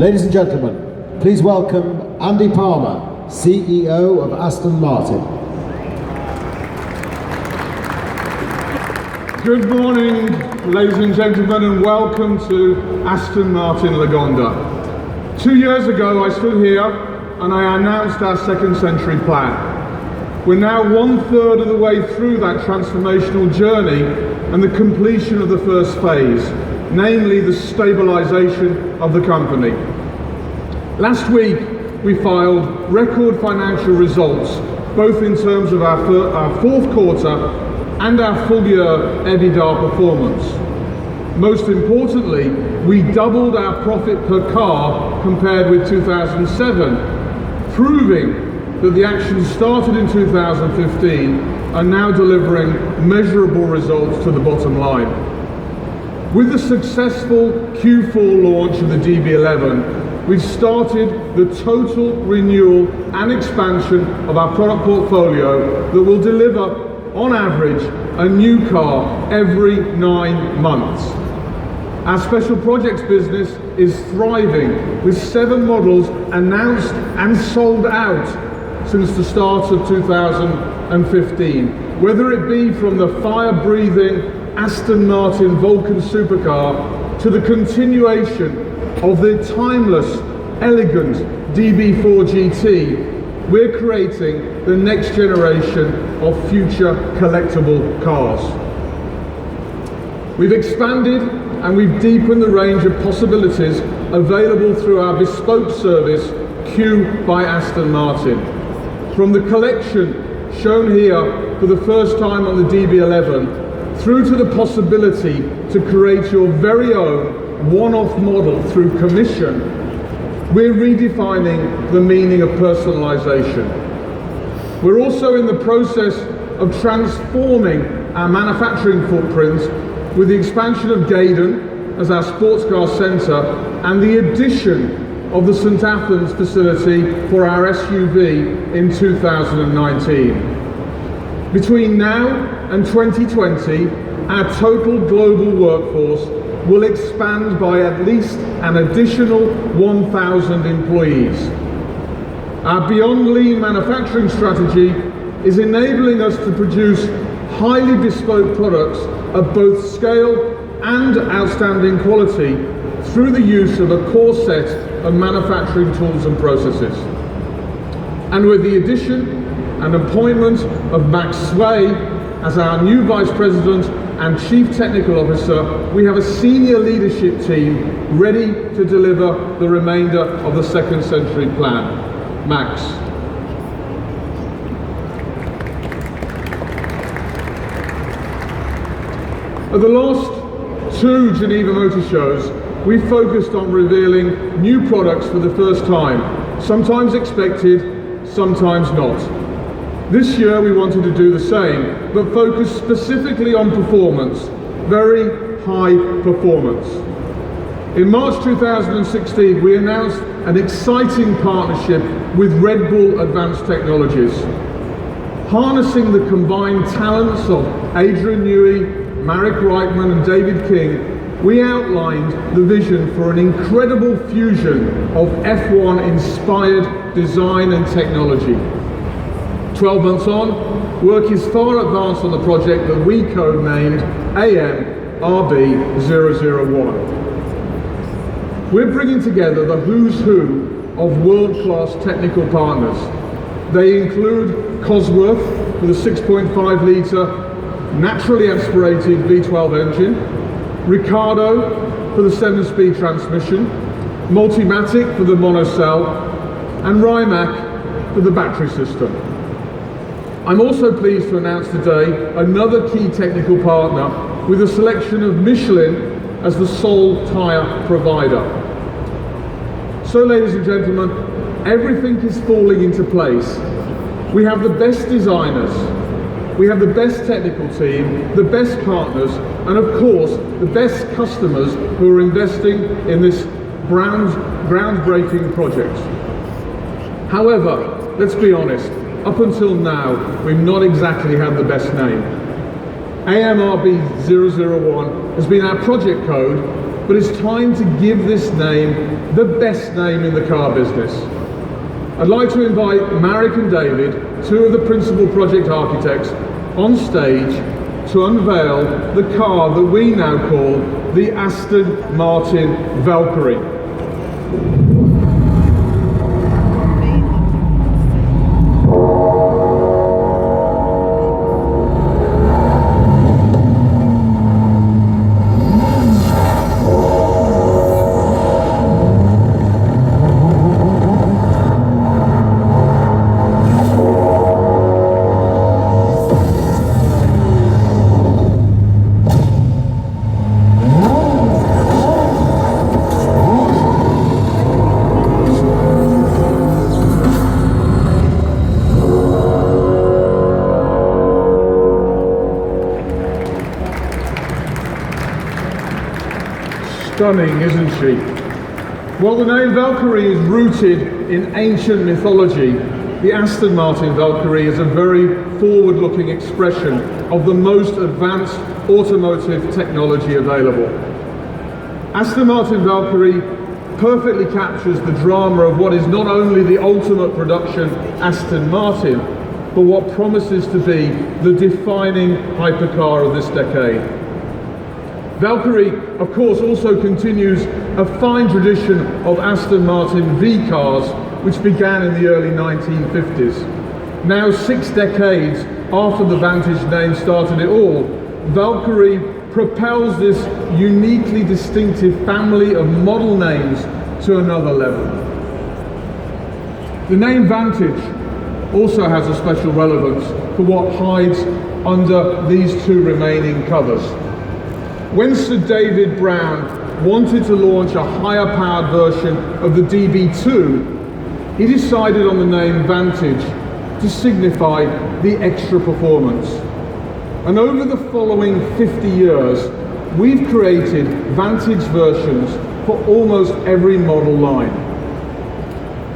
Ladies and gentlemen, please welcome Andy Palmer, CEO of Aston Martin. Good morning, ladies and gentlemen, and welcome to Aston Martin Lagonda. 2 years ago, I stood here and I announced our second century plan. We're now 1/3 of the way through that transformational journey and the completion of the first phase, namely the stabilization of the company. Last week, we filed record financial results, both in terms of our fourth quarter and our full year EBITDA performance. Most importantly, we doubled our profit per car compared with 2007, proving that the actions started in 2015 are now delivering measurable results to the bottom line. With the successful Q4 launch of the DB11, we've started the total renewal and expansion of our product portfolio that will deliver, on average, a new car every 9 months. Our special projects business is thriving, with 7 models announced and sold out since the start of 2015, whether it be from the fire-breathing Aston Martin Vulcan supercar to the continuation of the timeless, elegant DB4 GT. We're creating the next generation of future collectible cars. We've expanded and we've deepened the range of possibilities available through our bespoke service, Q by Aston Martin. From the collection shown here for the first time on the DB11, through to the possibility to create your very own one-off model through commission, we're redefining the meaning of personalization. We're also in the process of transforming our manufacturing footprint with the expansion of Gaydon as our sports car centre and the addition of the St Athens facility for our SUV in 2019. Between now and 2020, our total global workforce will expand by at least an additional 1,000 employees. Our Beyond Lean manufacturing strategy is enabling us to produce highly bespoke products of both scale and outstanding quality through the use of a core set of manufacturing tools and processes. And with the addition and appointment of Max Sway as our new Vice President and Chief Technical Officer, we have a senior leadership team ready to deliver the remainder of the second century plan. Max. At the last 2 Geneva Motor Shows, we focused on revealing new products for the first time, sometimes expected, sometimes not. This year we wanted to do the same, but focus specifically on performance, very high performance. In March 2016, we announced an exciting partnership with Red Bull Advanced Technologies. Harnessing the combined talents of Adrian Newey, Marek Reitman and David King, we outlined the vision for an incredible fusion of F1-inspired design and technology. 12 months on, work is far advanced on the project that we codenamed AMRB001. We're bringing together the who's who of world-class technical partners. They include Cosworth with a 6.5 litre naturally aspirated V12 engine, Ricardo for the 7-speed transmission, Multimatic for the monocell, and Rimac for the battery system. I'm also pleased to announce today another key technical partner with a selection of Michelin as the sole tyre provider. So ladies and gentlemen, everything is falling into place. We have the best designers, we have the best technical team, the best partners, and of course, the best customers who are investing in this groundbreaking project. However, let's be honest, up until now, we've not exactly had the best name. AMRB001 has been our project code but it's time to give this name the best name in the car business. I'd like to invite Marek and David, two of the principal project architects, on stage to unveil the car that we now call the Aston Martin Valkyrie. Stunning, isn't she? Well, the name Valkyrie is rooted in ancient mythology. The Aston Martin Valkyrie is a very forward-looking expression of the most advanced automotive technology available. Aston Martin Valkyrie perfectly captures the drama of what is not only the ultimate production Aston Martin, but what promises to be the defining hypercar of this decade. Valkyrie, of course, also continues a fine tradition of Aston Martin V cars, which began in the early 1950s. Now 6 decades after the Vantage name started it all, Valkyrie propels this uniquely distinctive family of model names to another level. The name Vantage also has a special relevance for what hides under these two remaining covers. When Sir David Brown wanted to launch a higher powered version of the DB2, he decided on the name Vantage to signify the extra performance. And over the following 50 years, we've created Vantage versions for almost every model line.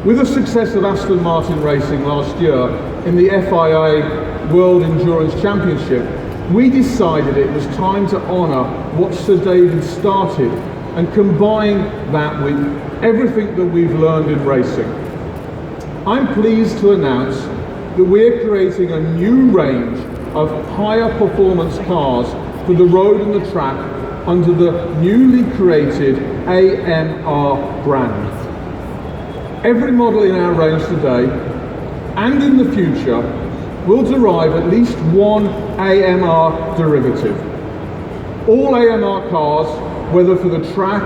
With the success of Aston Martin Racing last year in the FIA World Endurance Championship, we decided it was time to honour what Sir David started and combine that with everything that we've learned in racing. I'm pleased to announce that we're creating a new range of higher performance cars for the road and the track under the newly created AMR brand. Every model in our range today and in the future will derive at least one AMR derivative. All AMR cars, whether for the track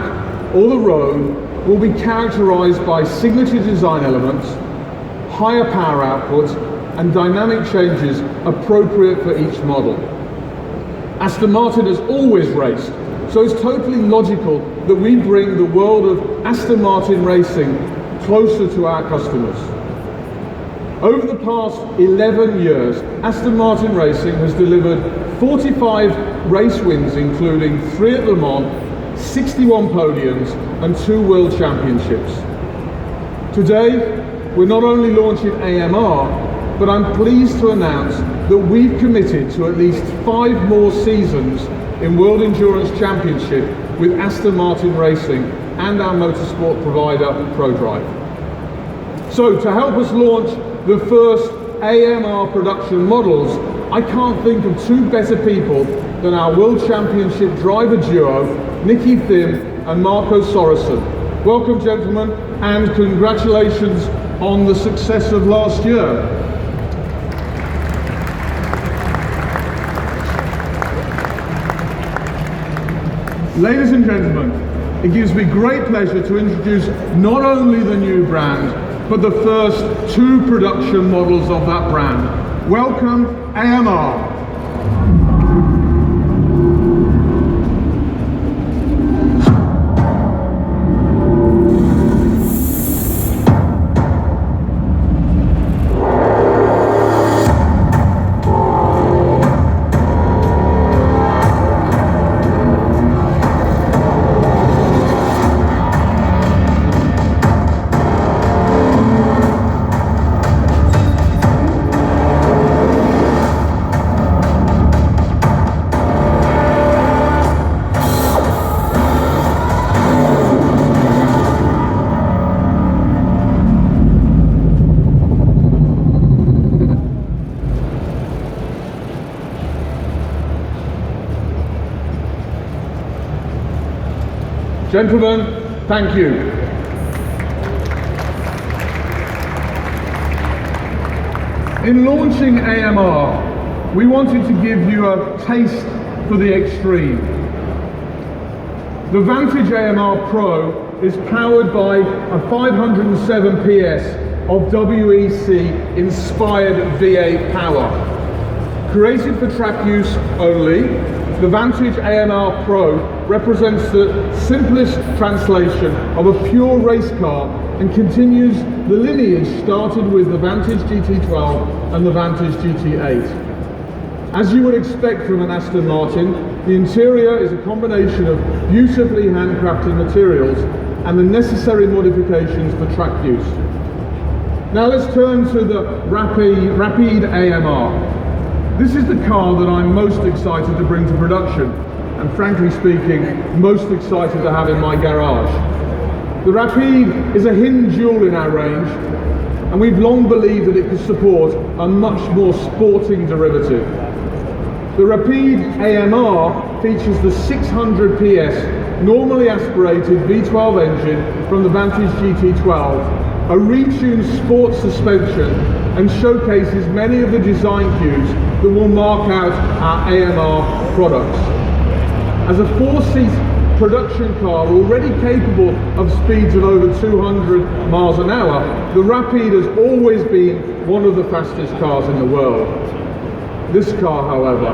or the road, will be characterized by signature design elements, higher power output, and dynamic changes appropriate for each model. Aston Martin has always raced, so it's totally logical that we bring the world of Aston Martin racing closer to our customers. Over the past 11 years, Aston Martin Racing has delivered 45 race wins, including 3 at Le Mans, 61 podiums, and 2 World Championships. Today, we're not only launching AMR, but I'm pleased to announce that we've committed to at least 5 more seasons in World Endurance Championship with Aston Martin Racing and our motorsport provider, ProDrive. So, to help us launch the first AMR production models, I can't think of 2 better people than our World Championship driver duo, Nicky Thim and Marco Sorensen. Welcome, gentlemen, and congratulations on the success of last year. Ladies and gentlemen, it gives me great pleasure to introduce not only the new brand, but the first 2 production models of that brand. Welcome, AMR. Gentlemen, thank you. In launching AMR, we wanted to give you a taste for the extreme. The Vantage AMR Pro is powered by a 507 PS of WEC inspired V8 power. Created for track use only, the Vantage AMR Pro represents the simplest translation of a pure race car and continues the lineage started with the Vantage GT12 and the Vantage GT8. As you would expect from an Aston Martin, the interior is a combination of beautifully handcrafted materials and the necessary modifications for track use. Now let's turn to the Rapide AMR. This is the car that I'm most excited to bring to production, and frankly speaking, most excited to have in my garage. The Rapide is a hidden jewel in our range, and we've long believed that it could support a much more sporting derivative. The Rapide AMR features the 600 PS normally aspirated V12 engine from the Vantage GT12, a retuned sports suspension, and showcases many of the design cues that will mark out our AMR products. As a four-seat production car already capable of speeds of over 200 miles an hour, the Rapide has always been one of the fastest cars in the world. This car, however,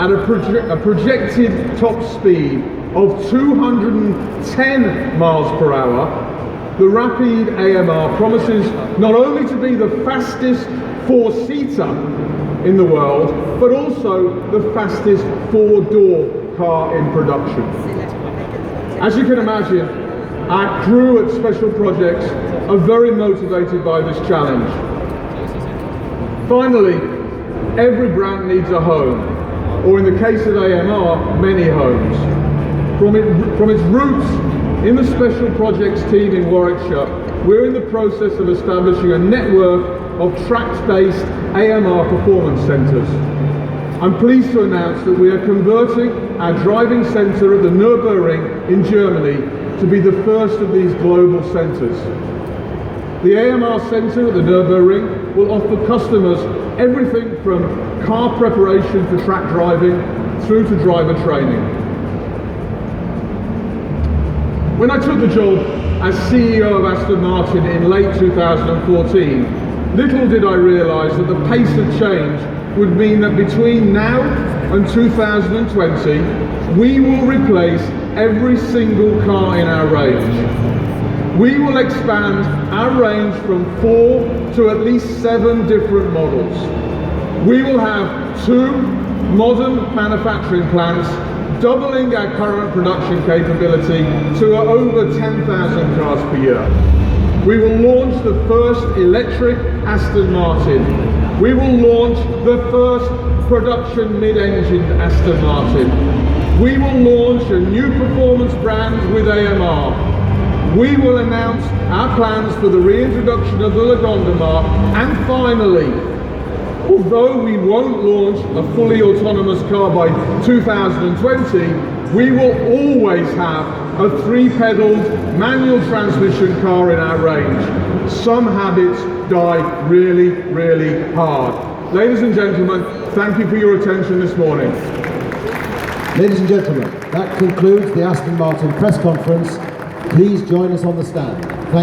at a projected top speed of 210 miles per hour, the Rapide AMR promises not only to be the fastest four-seater in the world, but also the fastest four-door car in production. As you can imagine, our crew at Special Projects are very motivated by this challenge. Finally, every brand needs a home, or in the case of AMR, many homes. From its roots in the Special Projects team in Warwickshire, we're in the process of establishing a network of track-based AMR performance centres. I'm pleased to announce that we are converting our driving centre at the Nürburgring in Germany to be the first of these global centres. The AMR Centre at the Nürburgring will offer customers everything from car preparation for track driving through to driver training. When I took the job as CEO of Aston Martin in late 2014, little did I realise that the pace of change would mean that between now and 2020, we will replace every single car in our range. We will expand our range from 4 to at least 7 different models. We will have 2 modern manufacturing plants, doubling our current production capability to over 10,000 cars per year. We will launch the first electric Aston Martin. We will launch the first production mid-engined Aston Martin. We will launch a new performance brand with AMR. We will announce our plans for the reintroduction of the Lagonda mark, and finally, although we won't launch a fully autonomous car by 2020, we will always have a 3-pedaled manual transmission car in our range. Some habits die really, really hard. Ladies and gentlemen, thank you for your attention this morning. Ladies and gentlemen, that concludes the Aston Martin press conference. Please join us on the stand. Thank you.